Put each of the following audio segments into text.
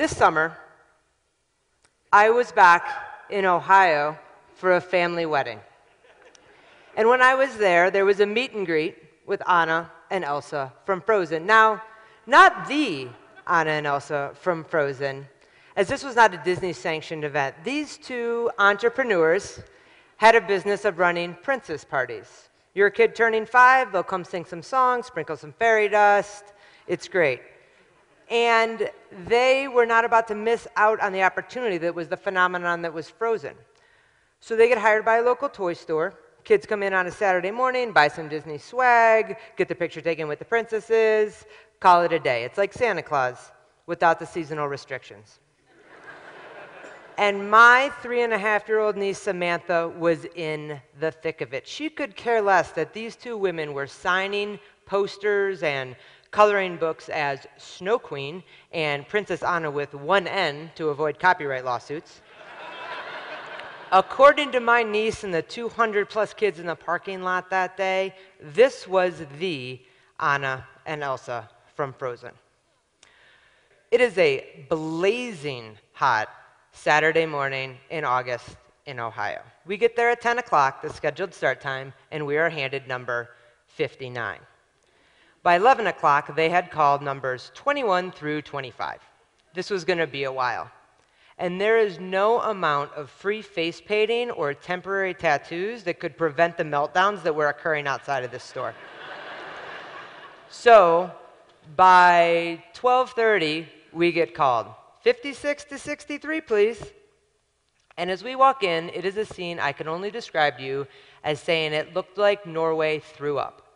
This summer, I was back in Ohio for a family wedding. And when I was there was a meet and greet with Anna and Elsa from Frozen. Now, not the Anna and Elsa from Frozen, as this was not a Disney-sanctioned event. These two entrepreneurs had a business of running princess parties. You're a kid turning 5, they'll come sing some songs, sprinkle some fairy dust. It's great. And they were not about to miss out on the opportunity that was the phenomenon that was Frozen. So they get hired by a local toy store. Kids come in on a Saturday morning, buy some Disney swag, get the picture taken with the princesses, call it a day. It's like Santa Claus without the seasonal restrictions. And my 3.5-year-old niece, Samantha, was in the thick of it. She could care less that these two women were signing posters and coloring books as Snow Queen and Princess Anna with one N to avoid copyright lawsuits. According to my niece and the 200-plus kids in the parking lot that day, this was the Anna and Elsa from Frozen. It is a blazing hot Saturday morning in August in Ohio. We get there at 10 o'clock, the scheduled start time, and we are handed number 59. By 11 o'clock, they had called numbers 21 through 25. This was going to be a while. And there is no amount of free face painting or temporary tattoos that could prevent the meltdowns that were occurring outside of this store. So by 12:30, we get called. 56 to 63, please. And as we walk in, it is a scene I can only describe to you as saying it looked like Norway threw up.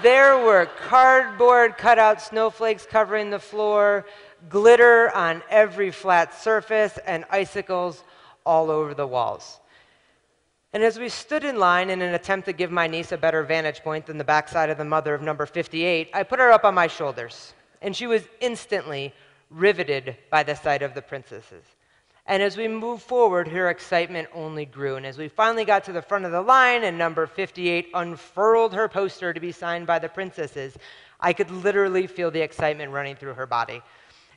There were cardboard cutout snowflakes covering the floor, glitter on every flat surface, and icicles all over the walls. And as we stood in line in an attempt to give my niece a better vantage point than the backside of the mother of number 58, I put her up on my shoulders, and she was instantly riveted by the sight of the princesses. And as we moved forward, her excitement only grew. And as we finally got to the front of the line and number 58 unfurled her poster to be signed by the princesses, I could literally feel the excitement running through her body.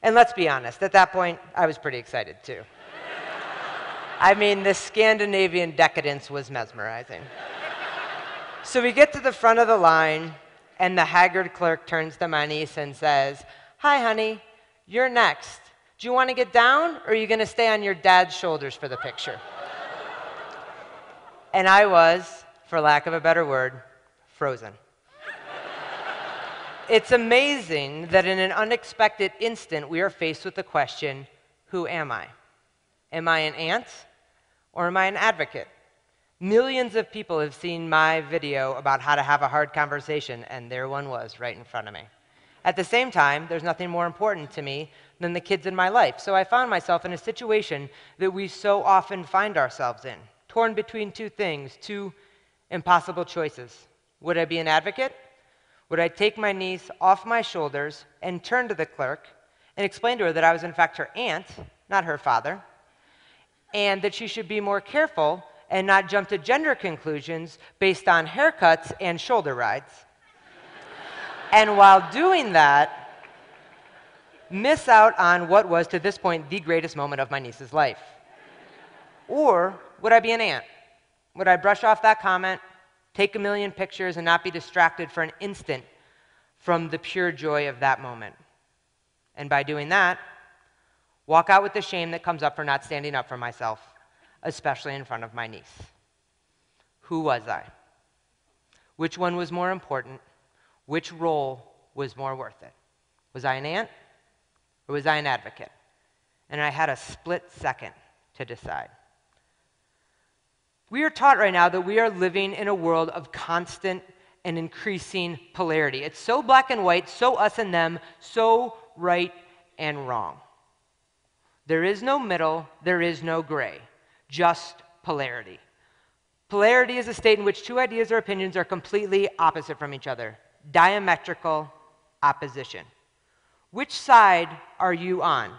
And let's be honest, at that point, I was pretty excited too. I mean, the Scandinavian decadence was mesmerizing. So we get to the front of the line, and the haggard clerk turns to my niece and says, "Hi, honey, you're next. Do you want to get down, or are you going to stay on your dad's shoulders for the picture?" And I was, for lack of a better word, frozen. It's amazing that in an unexpected instant, we are faced with the question, who am I? Am I an aunt, or am I an advocate? Millions of people have seen my video about how to have a hard conversation, and there one was right in front of me. At the same time, there's nothing more important to me than the kids in my life. So I found myself in a situation that we so often find ourselves in, torn between two things, two impossible choices. Would I be an advocate? Would I take my niece off my shoulders and turn to the clerk and explain to her that I was in fact her aunt, not her father, and that she should be more careful and not jump to gender conclusions based on haircuts and shoulder rides? And while doing that, miss out on what was, to this point, the greatest moment of my niece's life? Or would I be an aunt? Would I brush off that comment, take a million pictures, and not be distracted for an instant from the pure joy of that moment? And by doing that, walk out with the shame that comes up for not standing up for myself, especially in front of my niece. Who was I? Which one was more important? Which role was more worth it? Was I an aunt, or was I an advocate? And I had a split second to decide. We are taught right now that we are living in a world of constant and increasing polarity. It's so black and white, so us and them, so right and wrong. There is no middle, there is no gray, just polarity. Polarity is a state in which two ideas or opinions are completely opposite from each other. Diametrical opposition. Which side are you on?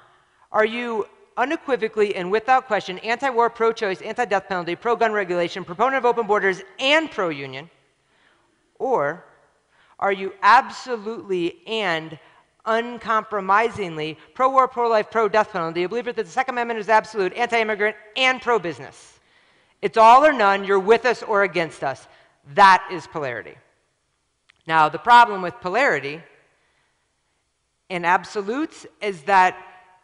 Are you unequivocally and without question anti-war, pro-choice, anti-death penalty, pro-gun regulation, proponent of open borders, and pro-union? Or are you absolutely and uncompromisingly pro-war, pro-life, pro-death penalty, a believer that the Second Amendment is absolute, anti-immigrant, and pro-business. It's all or none. You're with us or against us. That is polarity. Now, the problem with polarity and absolutes is that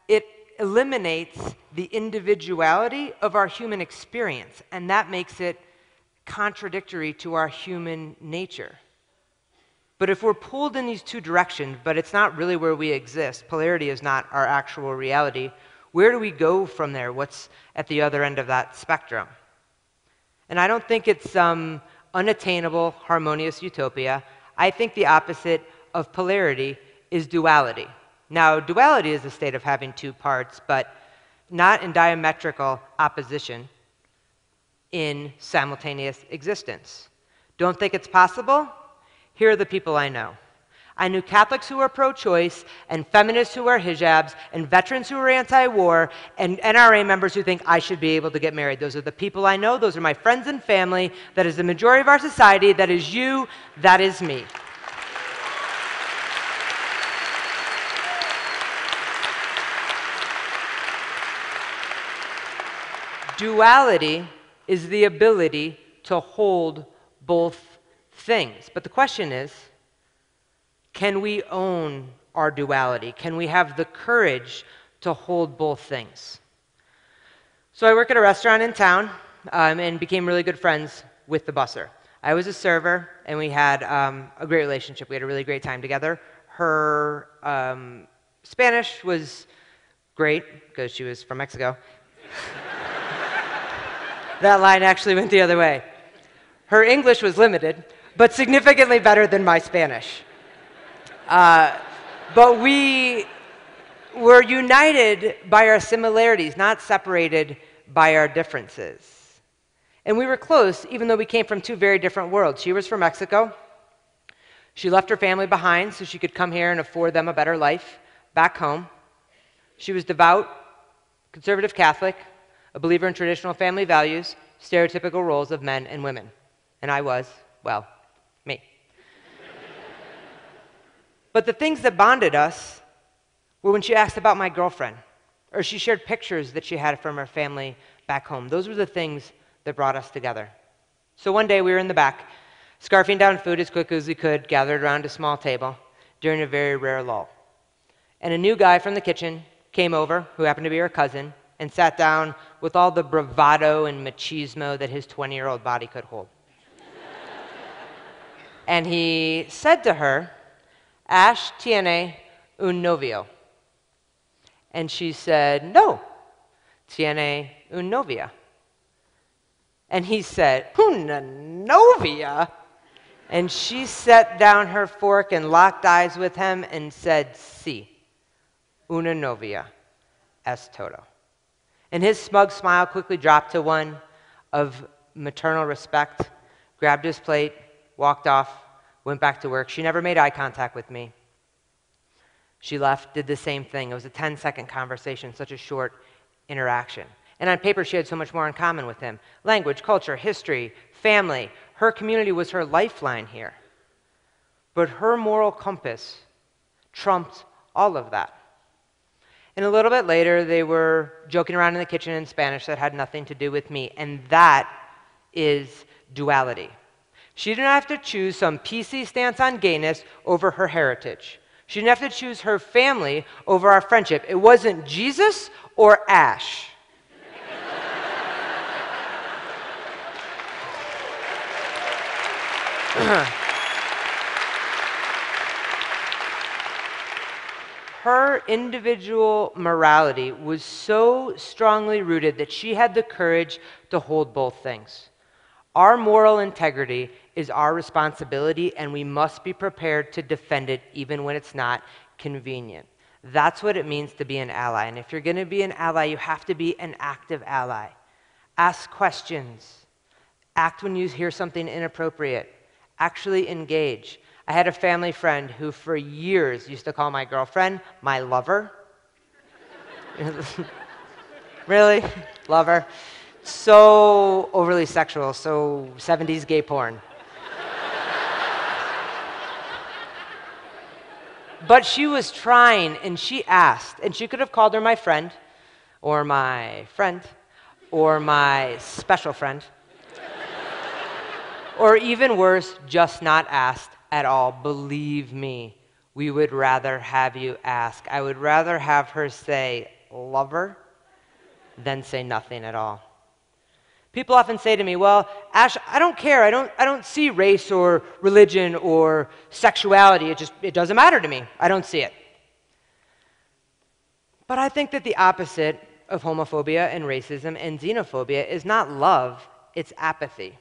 it eliminates the individuality of our human experience, and that makes it contradictory to our human nature. But if we're pulled in these two directions, but it's not really where we exist, polarity is not our actual reality, where do we go from there? What's at the other end of that spectrum? And I don't think it's some unattainable, harmonious utopia. I think the opposite of polarity is duality. Now, duality is the state of having two parts, but not in diametrical opposition in simultaneous existence. Don't think it's possible? Here are the people I know. I knew Catholics who were pro-choice, and feminists who wear hijabs, and veterans who were anti-war, and NRA members who think I should be able to get married. Those are the people I know. Those are my friends and family. That is the majority of our society. That is you. That is me. Duality is the ability to hold both things. But the question is, can we own our duality? Can we have the courage to hold both things? So I work at a restaurant in town and became really good friends with the busser. I was a server, and we had a great relationship. We had a really great time together. Her Spanish was great because she was from Mexico. That line actually went the other way. Her English was limited, but significantly better than my Spanish. But we were united by our similarities, not separated by our differences. And we were close, even though we came from two very different worlds. She was from Mexico. She left her family behind so she could come here and afford them a better life back home. She was devout, conservative Catholic, a believer in traditional family values, stereotypical roles of men and women. And I was, well, me. But the things that bonded us were when she asked about my girlfriend, or she shared pictures that she had from her family back home. Those were the things that brought us together. So one day we were in the back, scarfing down food as quickly as we could, gathered around a small table during a very rare lull. And a new guy from the kitchen came over, who happened to be her cousin, and sat down with all the bravado and machismo that his 20-year-old body could hold. And he said to her, "Ash tiene un novio." And she said, "No, tiene un novia." And he said, "Una novia?" And she set down her fork and locked eyes with him and said, "Sí, una novia, es todo." And his smug smile quickly dropped to one of maternal respect, grabbed his plate, walked off, went back to work. She never made eye contact with me. She left, did the same thing. It was a 10-second conversation, such a short interaction. And on paper, she had so much more in common with him. Language, culture, history, family. Her community was her lifeline here. But her moral compass trumped all of that. And a little bit later, they were joking around in the kitchen in Spanish that had nothing to do with me. And that is duality. She didn't have to choose some PC stance on gayness over her heritage. She didn't have to choose her family over our friendship. It wasn't Jesus or Ash. Her individual morality was so strongly rooted that she had the courage to hold both things. Our moral integrity is our responsibility, and we must be prepared to defend it even when it's not convenient. That's what it means to be an ally. And if you're going to be an ally, you have to be an active ally. Ask questions. Act when you hear something inappropriate. Actually engage. I had a family friend who for years used to call my girlfriend my lover. Really? Lover? So overly sexual, so 70s gay porn. But she was trying, and she asked, and she could have called her my friend, or my friend, or my special friend, or even worse, just not asked at all. Believe me, we would rather have you ask. I would rather have her say lover than say nothing at all. People often say to me, well, Ash, I don't care. I don't see race or religion or sexuality. It doesn't matter to me. I don't see it. But I think that the opposite of homophobia and racism and xenophobia is not love, it's apathy.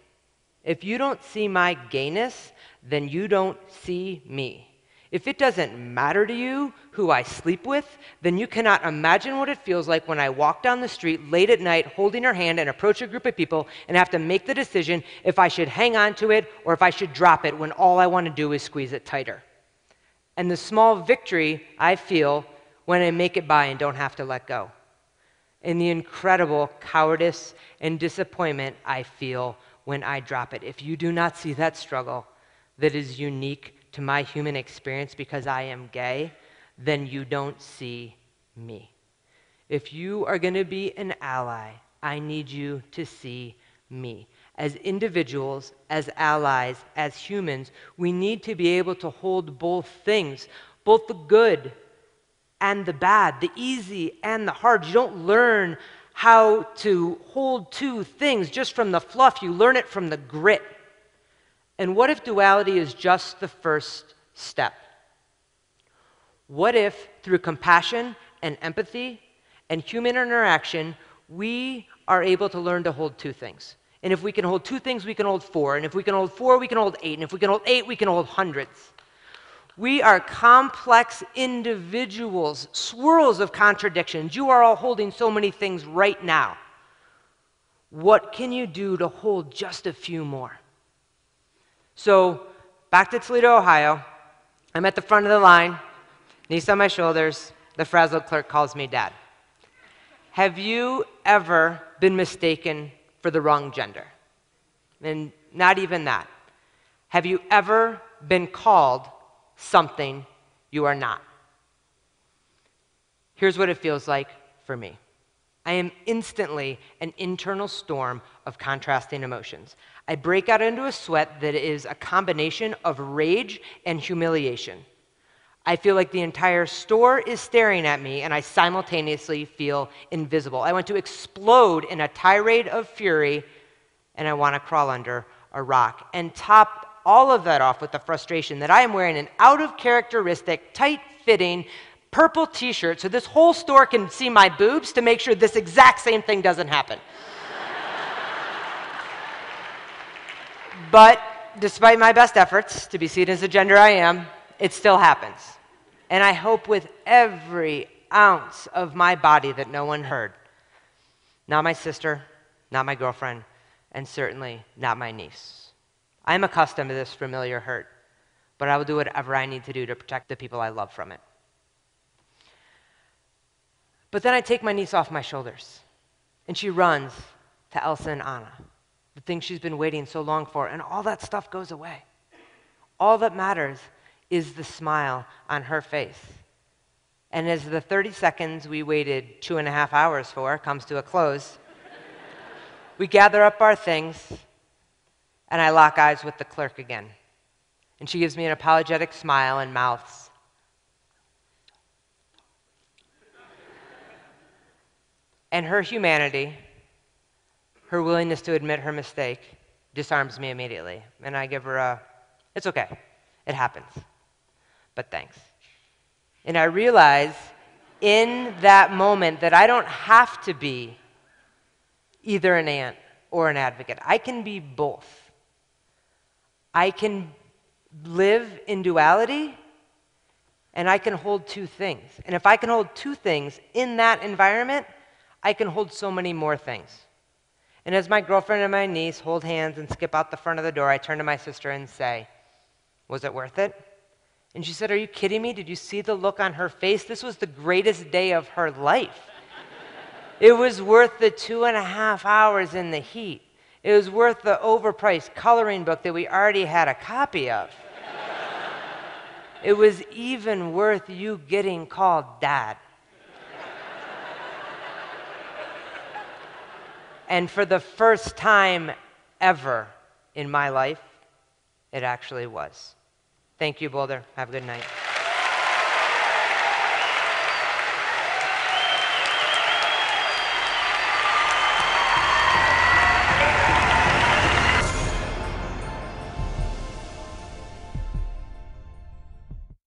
If you don't see my gayness, then you don't see me. If it doesn't matter to you who I sleep with, then you cannot imagine what it feels like when I walk down the street late at night holding her hand and approach a group of people and have to make the decision if I should hang on to it or if I should drop it when all I want to do is squeeze it tighter. And the small victory I feel when I make it by and don't have to let go. And the incredible cowardice and disappointment I feel when I drop it. If you do not see that struggle that is unique to my human experience because I am gay, then you don't see me. If you are going to be an ally, I need you to see me. As individuals, as allies, as humans, we need to be able to hold both things, both the good and the bad, the easy and the hard. You don't learn how to hold two things just from the fluff. You learn it from the grit. And what if duality is just the first step? What if, through compassion and empathy and human interaction, we are able to learn to hold two things? And if we can hold two things, we can hold four. And if we can hold four, we can hold eight. And if we can hold eight, we can hold hundreds. We are complex individuals, swirls of contradictions. You are all holding so many things right now. What can you do to hold just a few more? So, back to Toledo, Ohio. I'm at the front of the line, niece on my shoulders. The frazzled clerk calls me dad. Have you ever been mistaken for the wrong gender? And not even that. Have you ever been called something you are not? Here's what it feels like for me. I am instantly an internal storm of contrasting emotions. I break out into a sweat that is a combination of rage and humiliation. I feel like the entire store is staring at me, and I simultaneously feel invisible. I want to explode in a tirade of fury, and I want to crawl under a rock. And top all of that off with the frustration that I am wearing an out-of-characteristic, tight-fitting, purple t-shirt so this whole store can see my boobs to make sure this exact same thing doesn't happen. But despite my best efforts to be seen as the gender I am, it still happens. And I hope with every ounce of my body that no one heard. Not my sister, not my girlfriend, and certainly not my niece. I am accustomed to this familiar hurt, but I will do whatever I need to do to protect the people I love from it. But then I take my niece off my shoulders, and she runs to Elsa and Anna, the thing she's been waiting so long for, and all that stuff goes away. All that matters is the smile on her face. And as the 30 seconds we waited 2.5 hours for comes to a close, we gather up our things, and I lock eyes with the clerk again. And she gives me an apologetic smile and mouths, and her humanity, her willingness to admit her mistake, disarms me immediately. And I give her a, it's okay, it happens, but thanks. And I realize in that moment that I don't have to be either an aunt or an advocate. I can be both. I can live in duality, and I can hold two things. And if I can hold two things in that environment, I can hold so many more things. And as my girlfriend and my niece hold hands and skip out the front of the door, I turn to my sister and say, was it worth it? And she said, are you kidding me? Did you see the look on her face? This was the greatest day of her life. It was worth the 2.5 hours in the heat. It was worth the overpriced coloring book that we already had a copy of. It was even worth you getting called Dad. And for the first time ever in my life, it actually was. Thank you, Boulder. Have a good night.